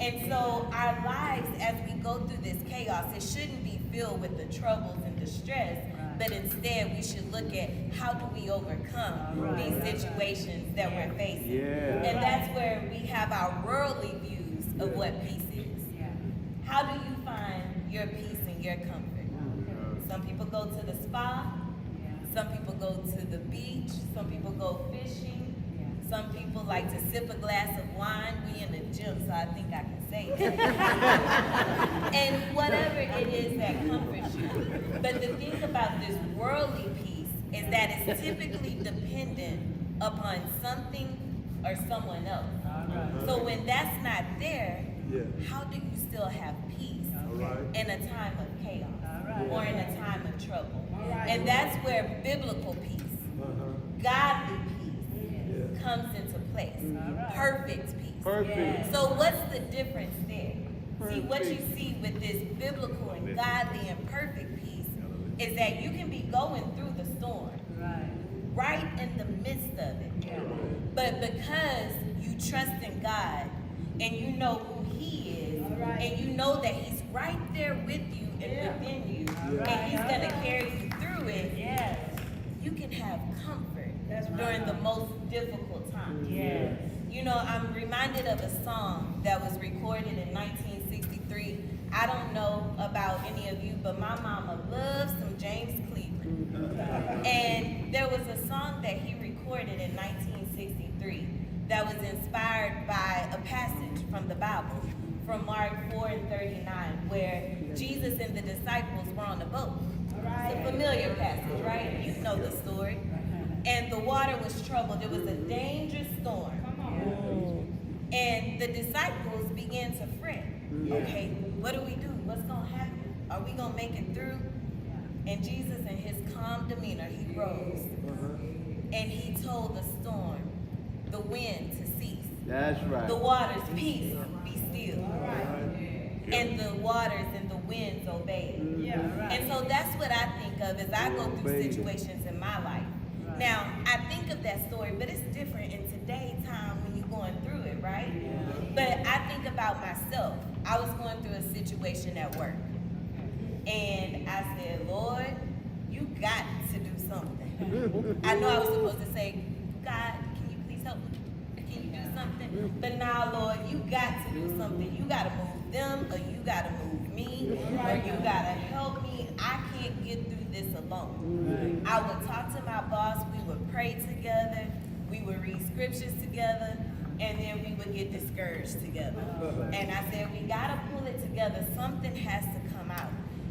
And so our lives, as we go through this chaos, it shouldn't be filled with the troubles and the stress, but instead we should look at how do we overcome these situations that we're facing. And that's where we have our worldly views of what peace is. How do you find your peace and your comfort? Some people go to the spa, some people go to the beach, some people go fishing. Some people like to sip a glass of wine. We in the gym, so I think I can say that. And whatever it is that comforts you. But the thing about this worldly peace is that it's typically dependent upon something or someone else. So when that's not there, how do you still have peace in a time of chaos or in a time of trouble? And that's where biblical peace, godly peace, comes into place. Perfect peace. So what's the difference there? See, what you see with this biblical and godly and perfect peace is that you can be going through the storm, right in the midst of it. But because you trust in God and you know who He is, and you know that He's right there with you and within you, and He's going to carry you through it, you can have comfort during the most difficult times. You know, I'm reminded of a song that was recorded in 1963. I don't know about any of you, but my mama loves some James Cleveland. And there was a song that he recorded in 1963 that was inspired by a passage from the Bible, from Mark 4:39, where Jesus and the disciples were on a boat. It's a familiar passage, right? You know the story. And the water was troubled. It was a dangerous storm. And the disciples began to fret. Okay, what do we do? What's going to happen? Are we going to make it through? And Jesus, in his calm demeanor, he rose. And he told the storm, the wind, to cease. That's right. The waters, peace, be still. And the waters and the winds obeyed. And so that's what I think of as I go through situations in my life. Now, I think of that story, but it's different in today's time when you're going through it, right? But I think about myself. I was going through a situation at work. And I said, Lord, you got to do something. I know I was supposed to say, God, can you please help me? Can you do something? But now, Lord, you got to do something. You got to move them, or you got to move me, or you got to help me. I can't get through this alone. I would talk to my boss, we would pray together, we would read scriptures together, and then we would get discouraged together. And I said, we gotta pull it together, something has to come out.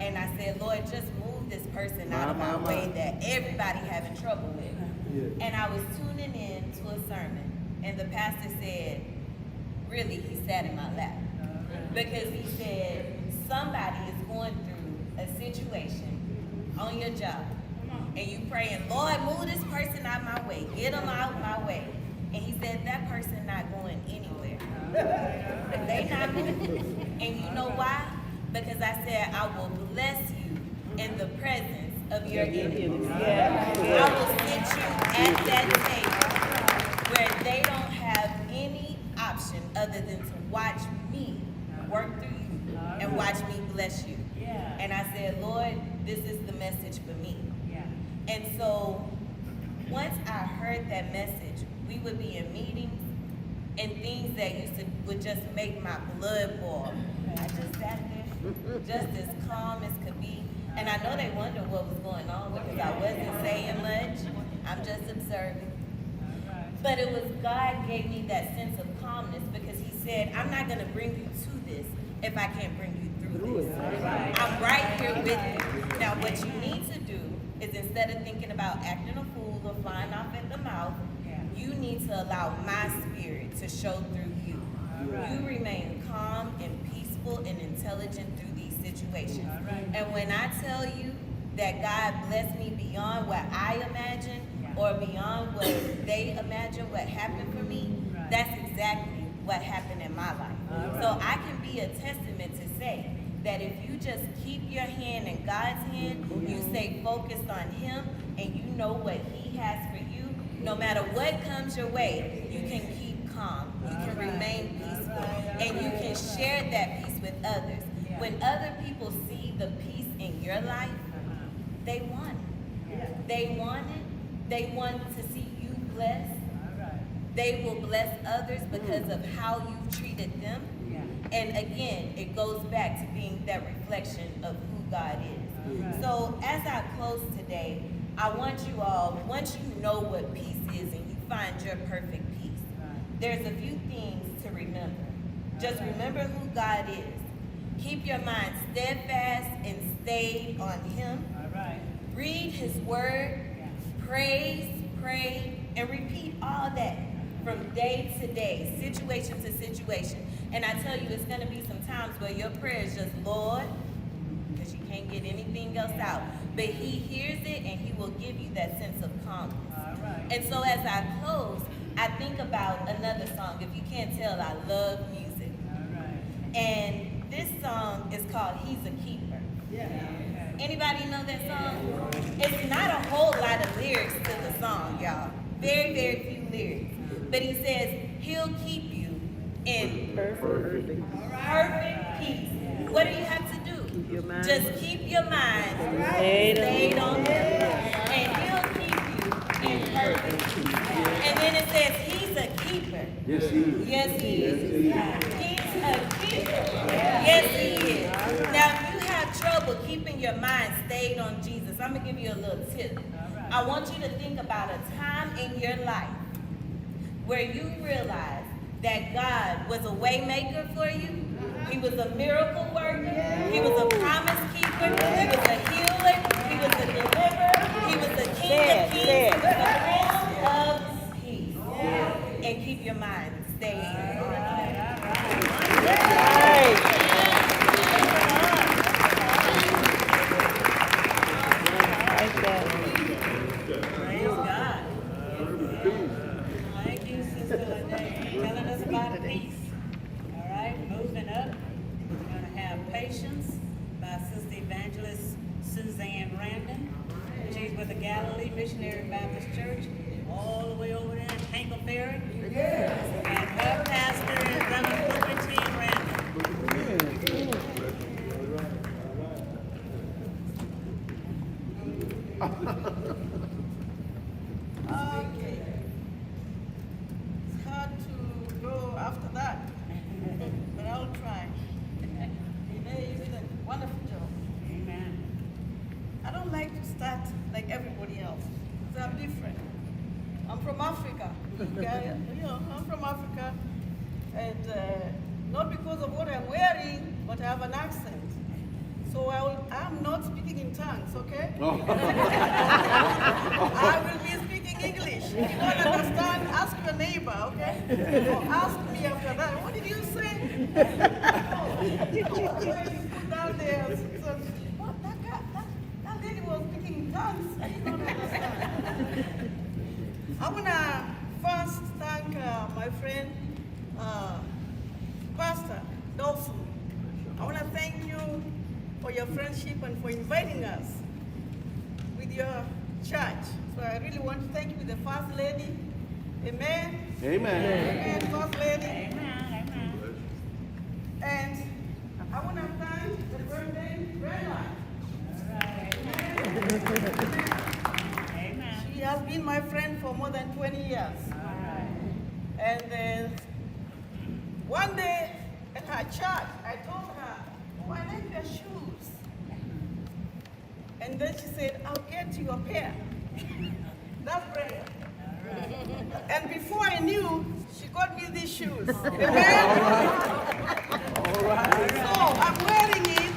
And I said, Lord, just move this person out of my way that everybody having trouble with. And I was tuning in to a sermon, and the pastor said, really, he sat in my lap. Because he said, somebody is going through a situation on your job, and you praying, Lord, move this person out my way, get them out my way. And he said, that person not going anywhere. They not moving. And you know why? Because I said, I will bless you in the presence of your enemies. I will sit you at that table where they don't have any option other than to watch me work through you and watch me bless you. And I said, Lord, this is the message for me. And so once I heard that message, we would be in meetings and things that would just make my blood boil. I just sat there, just as calm as could be. And I know they wonder what was going on because I wasn't saying much. I'm just observing. But it was God gave me that sense of calmness because he said, I'm not going to bring you to this if I can't bring you through this. I'm right here with you. Now what you need to do is instead of thinking about acting a fool or flying off at the mouth, you need to allow my spirit to show through you. You remain calm and peaceful and intelligent through these situations. And when I tell you that God blessed me beyond what I imagined or beyond what they imagined what happened for me, that's exactly what happened in my life. So I can be a testament to say that if you just keep your hand in God's hand, you stay focused on him, and you know what he has for you, no matter what comes your way, you can keep calm, you can remain peaceful, and and you can share that peace with others. When other people see the peace in your life, they want it. They want it. They want to see you blessed. They will bless others because of how you've treated them. And again, it goes back to being that reflection of who God is. So as I close today, I want you all, once you know what peace is and you find your perfect peace, there's a few things to remember. Just remember who God is. Keep your mind steadfast and stayed on Him. Read His word, praise, pray, and repeat all that from day to day, situation to situation. And I tell you, it's going to be some times where your prayer is just, Lord, because you can't get anything else out. But He hears it and He will give you that sense of calmness. And so as I close, I think about another song. If you can't tell, I love music. And this song is called He's a Keeper. Anybody know that song? It's not a whole lot of lyrics to the song, y'all. Very, very few lyrics. But he says, He'll keep you in perfect peace. What do you have to do? Just keep your mind stayed on Him, and He'll keep you in perfect peace. And then it says, He's a keeper. Yes, He is. Yes, He is. He's a keeper. Yes, He is. Now, if you have trouble keeping your mind stayed on Jesus, I'm going to give you a little tip. I want you to think about a time in your life where you realized that God was a way maker for you. He was a miracle worker. He was a promise keeper. He was a healer. He was a deliverer. He was the King of Kings. He was the Prince of Peace. And keep your mind stayed on Praise God. Thank you, Sister Lene, telling us about peace. All right, moving up, we're going to have Patience by Sister Evangelist Suzanne Randon. She's with the Galilee Missionary Baptist Church, all the way over there in Hankel Ferry. And her pastor is Reverend Booker T. Randon. Okay. It's hard to go after that, but I'll try. You did a wonderful job. Amen. I don't like to start like everybody else, because I'm different. I'm from Africa. Okay? I'm from Africa, and not because of what I'm wearing, but I have an accent. So I'm not speaking in tongues, okay? I will be speaking English. If you don't understand, ask your neighbor, okay? Or ask me after that. What did you say? You put down there. So, what? That lady was speaking in tongues. I don't understand. I want to first thank my friend, Pastor Dawson. I want to thank you for your friendship and for inviting us with your church. So I really want to thank you with the First Lady. Amen. Amen. Amen, First Lady. Amen. Amen. And I want to thank the birthday Brenda. Amen. She has been my friend for more than 20 years. And one day at her church, I told her, oh, I like your shoes. And then she said, I'll get you a pair. That's Brenda. And before I knew, she got me these shoes. Amen? So I'm wearing it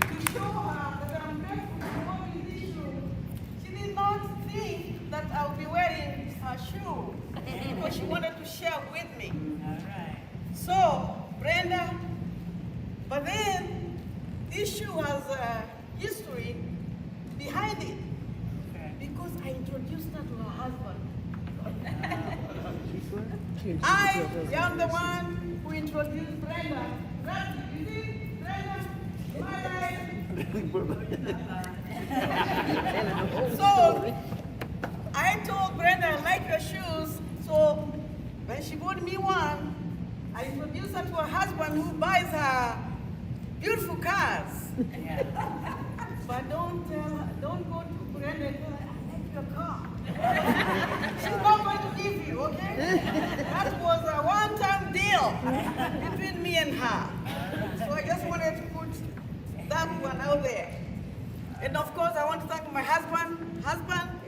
to show her that I'm grateful for got me these shoes. She did not think that I'll be wearing her shoe because she wanted to share with me. All right. So, Brenda, but then this shoe has a history behind it because I introduced her to her husband. I am the one who introduced Brenda. You see, Brenda, my life. So, I told Brenda I like your shoes, so when she bought me one, I introduced her to her husband who buys her beautiful cars. Yeah. But don't tell her, don't go to Brenda and tell her, I like your car. She's not going to give you, okay? That was a one-time deal between me and her. So I just wanted to put that one out there. And of course, I want to thank my husband,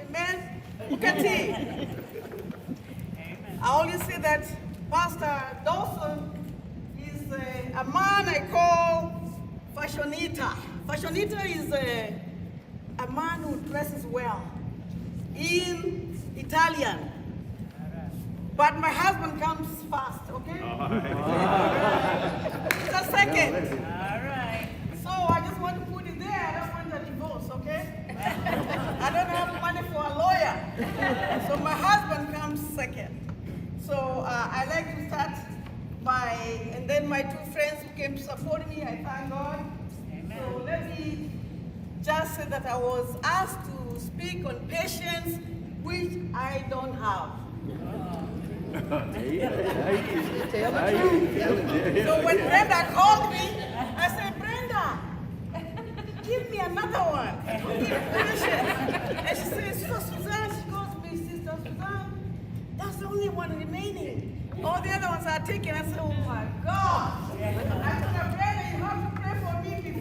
amen, Bukati. I always say that Pastor Dawson is a man I call fashionista. Fashionista is a man who dresses well in Italian. But my husband comes first, okay? It's a second. All right. So I just want to put it there. I don't want a divorce, okay? I don't have money for a lawyer. So my husband comes second. So I like to start by, and then my two friends who came to support me, I thank God. Amen. So let me just say that I was asked to speak on patience, which I don't have. So when Brenda called me, I said, Brenda, give me another one. Give patience. And she says, Sister Suzanne, she calls me Sister Suzanne. That's the only one remaining. All the other ones are taken. I said, oh my God. I said, Brenda, you have to